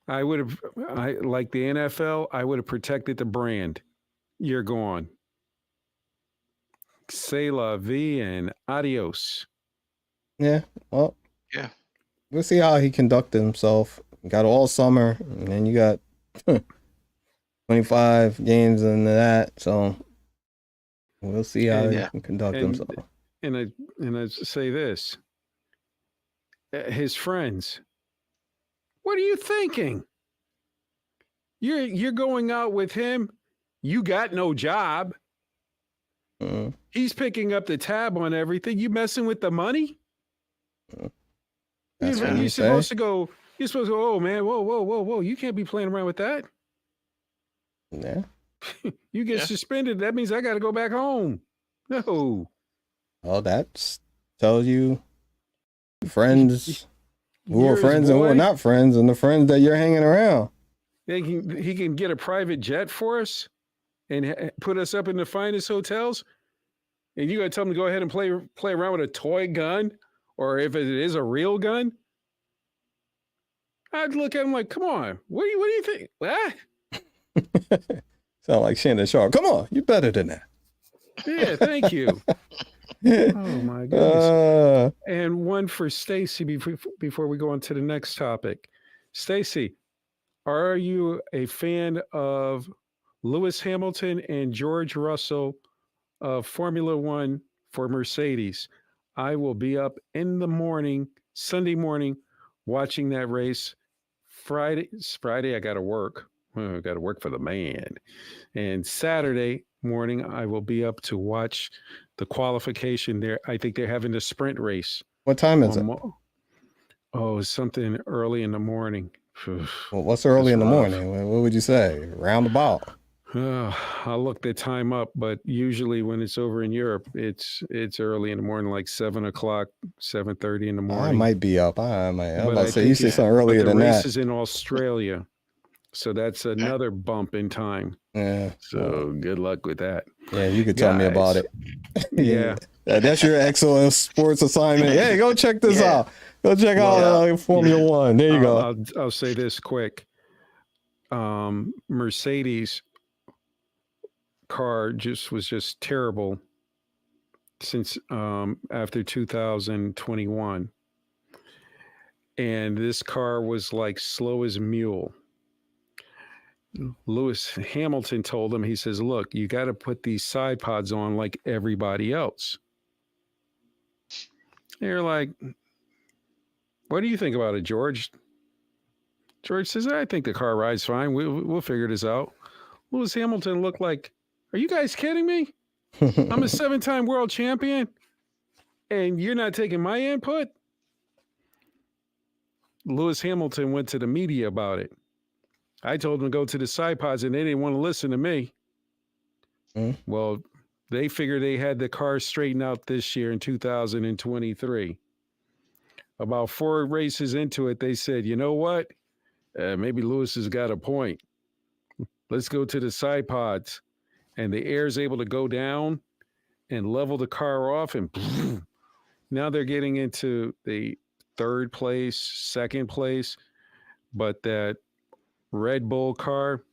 I like the NFL, I would have protected the brand. You're gone. C'est la vie and adios. Yeah. Well. Yeah. We'll see how he conducted himself. Got all summer, and then you got 25 games into that. So we'll see how he can conduct himself. And I say this: his friends, what are you thinking? You're going out with him. You got no job. Mm-hmm. He's picking up the tab on everything. You messing with the money? You're supposed to go. You're supposed to go. Oh man! Whoa! You can't be playing around with that. Yeah. You get suspended. That means I got to go back home. No. Well, that tells you friends who are friends and who are not friends, and the friends that you're hanging around. He can get a private jet for us and put us up in the finest hotels. And you got to tell him to go ahead and play around with a toy gun, or if it is a real gun. I'd look at him like, come on, what do you think? Ah, Sound like Shannon Sharp. Come on, you better than that. yeah, thank you. Oh my goodness. Uh, And one for Stacy before we go on to the next topic. Stacy, are you a fan of Lewis Hamilton and George Russell of Formula One for Mercedes? I will be up in the morning, Sunday morning, watching that race. Friday, I got to work. I got to work for the man. And Saturday morning, I will be up to watch the qualification there. I think they're having the sprint race. what time is it? Oh, something early in the morning. Well, what's early in the morning? What would you say? Roundabout. I'll look the time up, but usually when it's over in Europe, it's early in the morning, like 7:00, 7:30 in the morning. I might be up. I might. I'm But about I to say think you said something earlier the than race that. is in Australia, so that's another bump in time. Yeah. So good luck with that. Yeah, you could tell me about Guys. it. Yeah. That's your excellent sports assignment. Hey, go check this Yeah. out. Go check out Formula One. There you go. I'll say this quick. Mercedes car was just terrible since after 2021, and this car was like slow as a mule. Lewis Hamilton told him, he says, look, you got to put these side pods on like everybody else. They're like, what do you think about it, George? George says, I think the car rides fine. We'll figure this out. Lewis Hamilton looked like, are you guys kidding me? I'm a 7-time world champion, and you're not taking my input? Lewis Hamilton went to the media about it. I told them to go to the side pods, and they didn't want to listen to me. Well, they figured they had the car straightened out this year in 2023. About 4 races into it, they said, you know what? Maybe Lewis has got a point. Let's go to the side pods. And the air is able to go down and level the car off. And now they're getting into the 3rd place, 2nd place. But that Red Bull car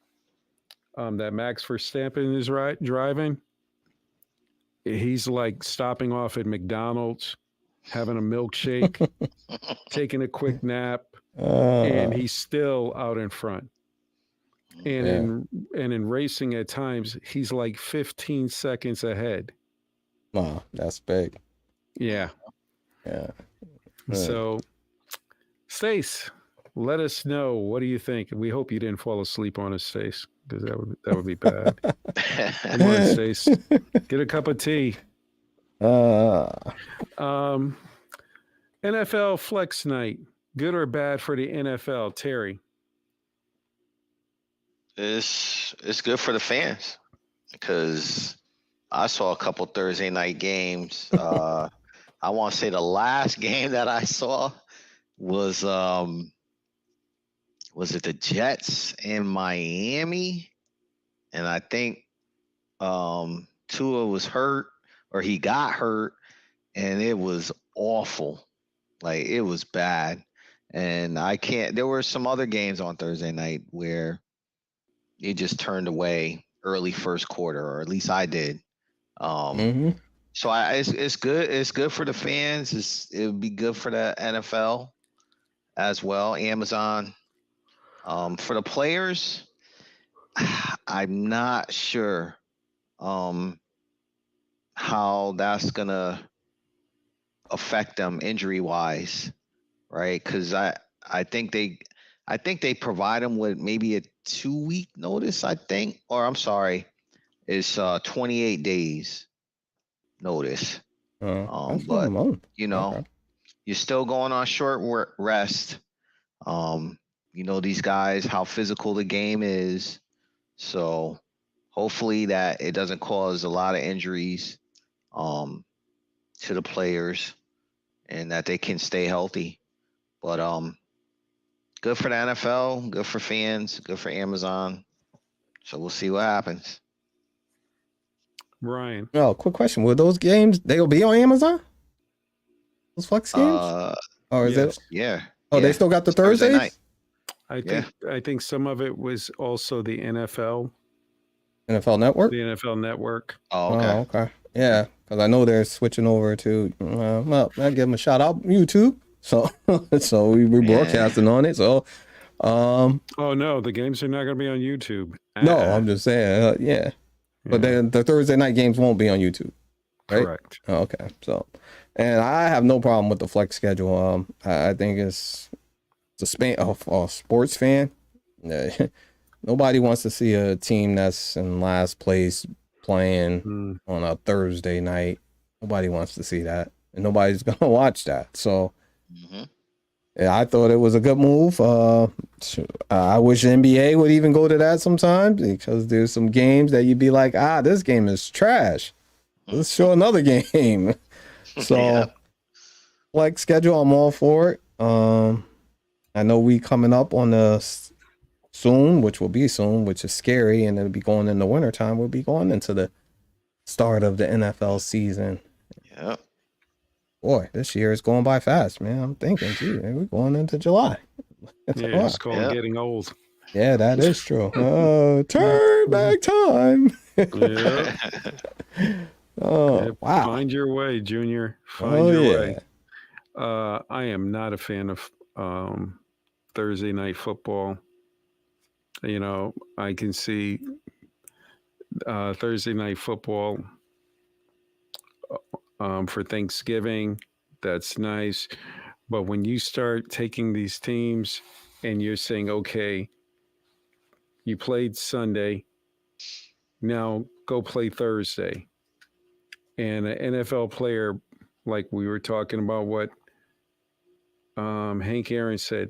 that Max Verstappen is driving, he's like stopping off at McDonald's, having a milkshake, taking a quick nap, and he's still out in front. And in racing at times, he's like 15 seconds ahead. Wow, that's big. Yeah. Yeah. So, Stace, let us know. What do you think? We hope you didn't fall asleep on us, Stace, because that would be bad. Come on, Stace. Get a cup of tea. NFL Flex Night. Good or bad for the NFL, Terry? It's good for the fans because I saw a couple Thursday night games. I want to say the last game that I saw was it the Jets in Miami? And I think Tua was hurt or he got hurt, and it was awful. Like, it was bad. And there were some other games on Thursday night where it just turned away early first quarter, or at least I did. So it's good. It's good for the fans. It would be good for the NFL as well. Amazon. For the players, I'm not sure how that's gonna affect them injury wise, right? Because I think they provide them with maybe a 2-week notice, I think, or I'm sorry, it's 28 days notice. But you know, you're still going on short rest. You know, these guys, how physical the game is. So hopefully that it doesn't cause a lot of injuries to the players and that they can stay healthy. But good for the NFL, good for fans, good for Amazon. So we'll see what happens. Ryan. Oh, quick question. Will those games, they'll be on Amazon? Those Flex games? Or is it? Yeah. Oh, they still got the Thursdays? Thursday night. I think some of it was also the NFL the Network. NFL Network. Oh, Oh, okay. okay. Yeah, because I know they're switching over to. Well, I give them a shout out YouTube. So, so we're broadcasting on it. So, Oh no, the games are not going to be on YouTube. no, I'm just saying. Yeah, but then the Thursday night games won't be on YouTube, right? Correct. Oh, okay. So, and I have no problem with the flex schedule. I think it's a sports fan. Nobody wants to see a team that's in last place playing on a Thursday night. Nobody wants to see that, and nobody's gonna watch that. So, yeah, I thought it was a good move. I wish the NBA would even go to that sometimes, because there's some games that you'd be like, this game is trash. Let's show another game. So, Yeah. like schedule, I'm all for it. I know we coming up on the soon, which will be soon, which is scary, and it'll be going in the wintertime. We'll be going into the start of the NFL season. Yeah. Boy, this year is going by fast, man. I'm thinking, gee, man, we're going into July. Yeah, it's called getting old. Yeah, that is true. Turn back time. Yeah. Oh, wow. Find your way, Junior. Find your way. I am not a fan of Thursday night football. You know, I can see Thursday night football for Thanksgiving. That's nice. But when you start taking these teams and you're saying, okay, you played Sunday, now go play Thursday. And an NFL player, like we were talking about what Hank Aaron said,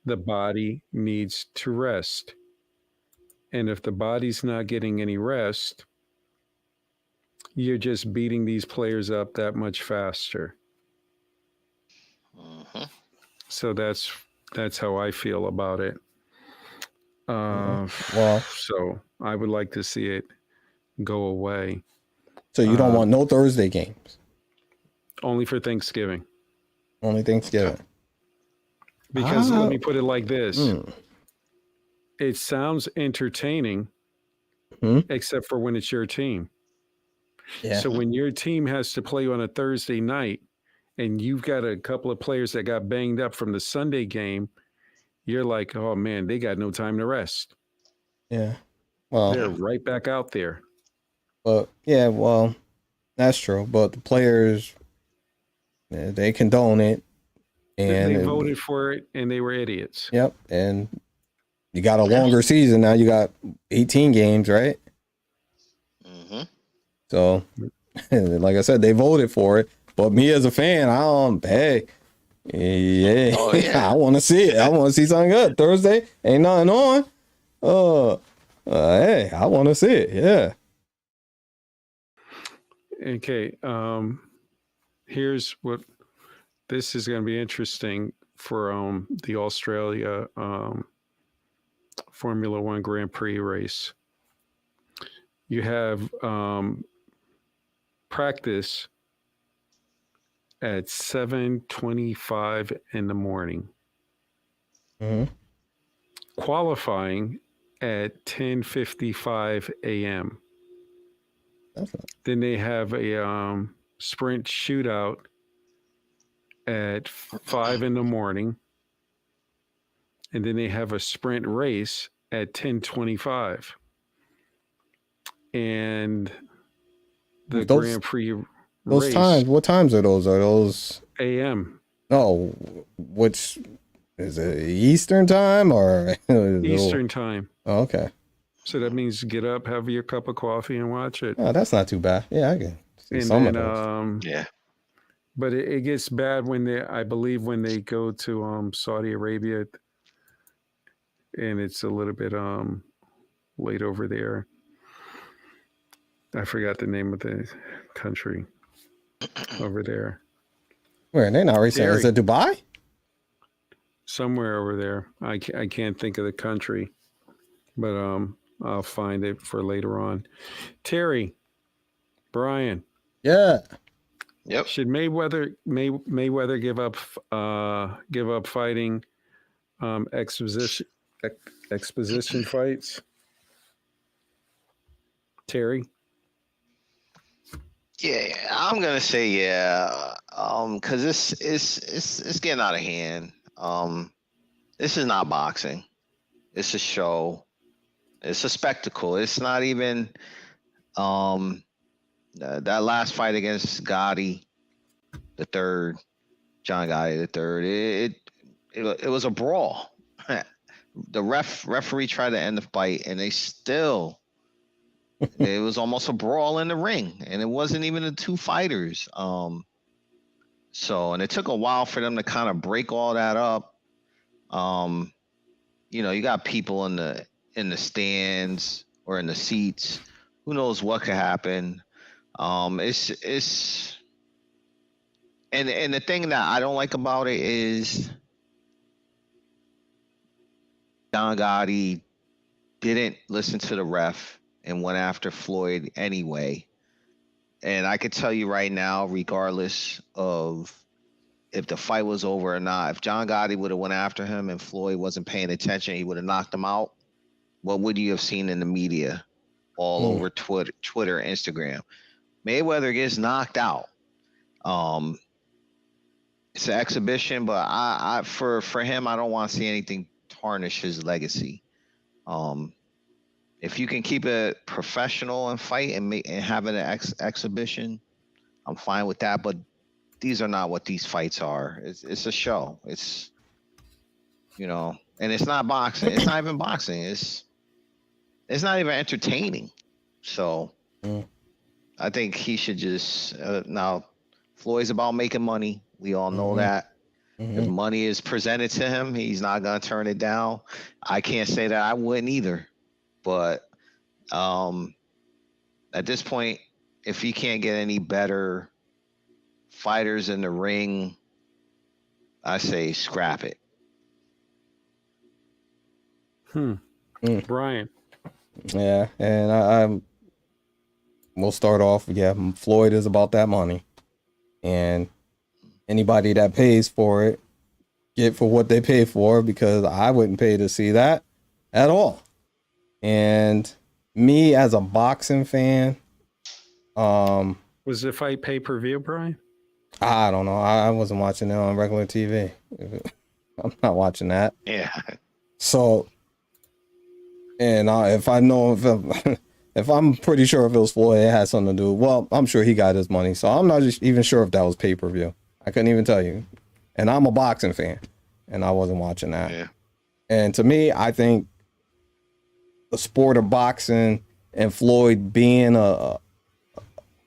the body needs to rest. And if the body's not getting any rest, you're just beating these players up that much faster. So that's how I feel about it. Well, so I would like to see it go away. So you don't want no Thursday games? Only for Thanksgiving. Only Thanksgiving. Because let me put it like this. It sounds entertaining, except for when it's your team. Yeah. So when your team has to play on a Thursday night and you've got a couple of players that got banged up from the Sunday game, you're like, oh man, they got no time to rest. Yeah. Well, they're right back out there. But yeah, well, that's true. But the players, they condone it. And they voted for it and they were idiots. Yep. And you got a longer season now. You got 18 games, right? So, like I said, they voted for it. But me as a fan, I want to see it. I want to see something good. Thursday, ain't nothing on. Hey, I want to see it. Yeah. Okay. Here's what this is going to be interesting for the Australia Formula One Grand Prix race. You have practice at 7:25 in the morning. Qualifying at 10:55 a.m. Then they have a sprint shootout at 5 in the morning. And then they have a sprint race at 10:25. And the Grand Prix those race, times, what times are those? Are those AM? Oh, which is it, Eastern time or Eastern time? Oh, okay. So that means get up, have your cup of coffee, and watch it. Oh, that's not too bad. Yeah, I can see some of those. Yeah. But it gets bad when I believe when they go to Saudi Arabia, and it's a little bit late over there. I forgot the name of the country over there. Where they're not racing? Is it Dubai? Somewhere over there. I can't think of the country, but I'll find it for later on. Terry, Brian. Yeah. Yep. Should Mayweather give up fighting exposition exposition fights? Terry? Yeah, I'm gonna say yeah. Cause it's getting out of hand. This is not boxing. It's a show. It's a spectacle. It's not even that last fight against Gotti the third, John Gotti the third. It was a brawl. The referee tried to end the fight, and they still. It was almost a brawl in the ring, and it wasn't even the two fighters. So, and it took a while for them to kind of break all that up. You got people in the stands or in the seats. Who knows what could happen? It's and the thing that I don't like about it is John Gotti didn't listen to the ref and went after Floyd anyway. And I could tell you right now, regardless of if the fight was over or not, if John Gotti would have went after him and Floyd wasn't paying attention, he would have knocked him out. What would you have seen in the media all over Twitter, Instagram? Mayweather gets knocked out. It's an exhibition, but I for him, I don't want to see anything tarnish his legacy. If you can keep it professional and fight and have an exhibition, I'm fine with that. But these are not what these fights are. It's a show. It's and it's not boxing. It's not even boxing. It's not even entertaining. So I think he should just now. Floyd's about making money. We all know that. If money is presented to him, he's not gonna turn it down. I can't say that I wouldn't either. But at this point, if he can't get any better fighters in the ring, I say scrap it. Brian. Yeah, and we'll start off. Yeah, Floyd is about that money, and anybody that pays for it get for what they pay for, because I wouldn't pay to see that at all. And me as a boxing fan, was the fight pay-per-view, Brian? I don't know. I wasn't watching it on regular TV. I'm not watching that. Yeah. So, and if I know if I'm pretty sure if it was Floyd, it had something to do. Well, I'm sure he got his money, so I'm not just even sure if that was pay-per-view. I couldn't even tell you. And I'm a boxing fan, and I wasn't watching that. Yeah. And to me, I think the sport of boxing and Floyd being I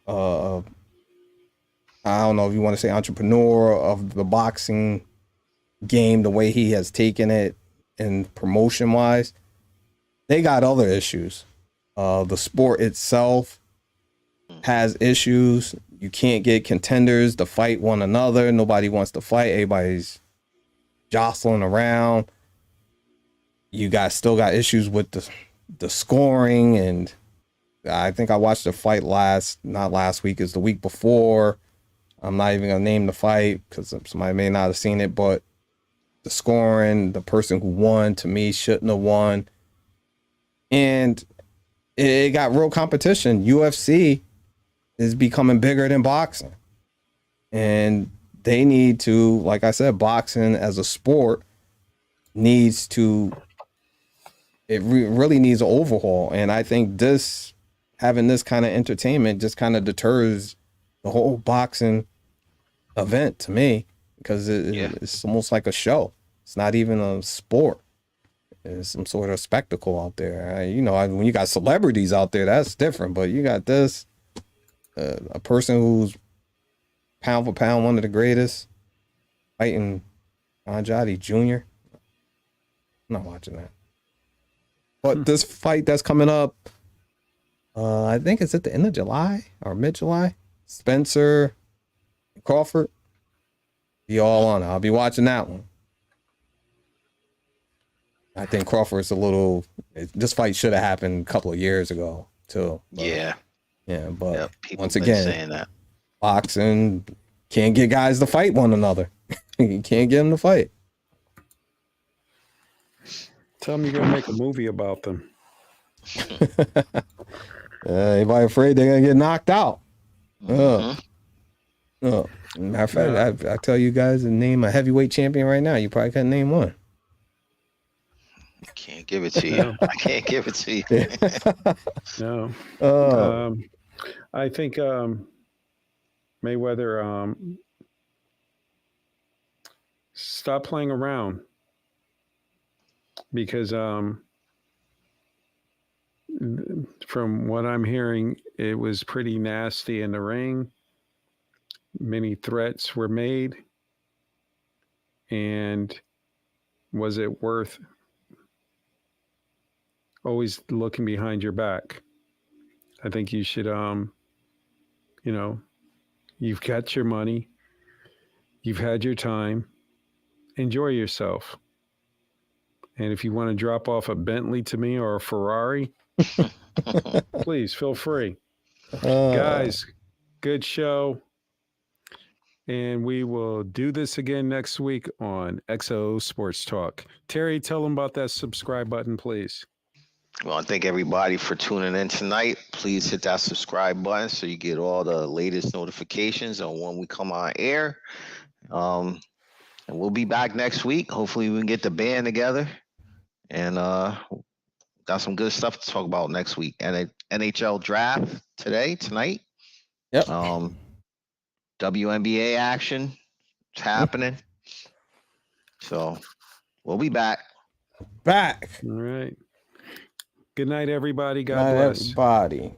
don't know if you want to say entrepreneur of the boxing game, the way he has taken it and promotion wise, they got other issues. The sport itself has issues. You can't get contenders to fight one another. Nobody wants to fight. Everybody's jostling around. You still got issues with the scoring, and I think I watched the fight not last week, is the week before. I'm not even gonna name the fight because somebody may not have seen it, but the scoring, the person who won, to me, shouldn't have won. And it got real competition. UFC is becoming bigger than boxing. And they need to, like I said, boxing as a sport needs to, it really needs an overhaul. And I think having this kind of entertainment just kind of deters the whole boxing event to me, because it's almost like a show. It's not even a sport. It's some sort of spectacle out there. When you got celebrities out there, that's different. But you got this, a person who's pound for pound one of the greatest, fighting Andrade Jr. I'm not watching that. But this fight that's coming up, I think it's at the end of July or mid-July. Spencer Crawford. Be all on it. I'll be watching that one. I think Crawford's this fight should have happened a couple of years ago too. But, yeah. Yeah, but once been again, saying that. boxing can't get guys to fight one another. You can't get them to fight. Tell them you're gonna make a movie about them. Anybody afraid they're gonna get knocked out? Mhm. Matter of fact, I tell you guys to name a heavyweight champion right now. You probably couldn't name one. Can't give it to you. No. I can't give it to you. No. I think Mayweather stop playing around because from what I'm hearing, it was pretty nasty in the ring. Many threats were made. And was it worth always looking behind your back? I think you should, you've got your money, you've had your time, enjoy yourself. And if you want to drop off a Bentley to me or a Ferrari, please feel free. Guys, good show. And we will do this again next week on XO Sports Talk. Terry, tell them about that subscribe button, please. Well, I thank everybody for tuning in tonight. Please hit that subscribe button so you get all the latest notifications on when we come on air. And we'll be back next week. Hopefully we can get the band together. And got some good stuff to talk about next week. And NHL draft tonight. Yep. WNBA action. It's happening. So we'll be back. All right. Good night, everybody. God bless. Everybody.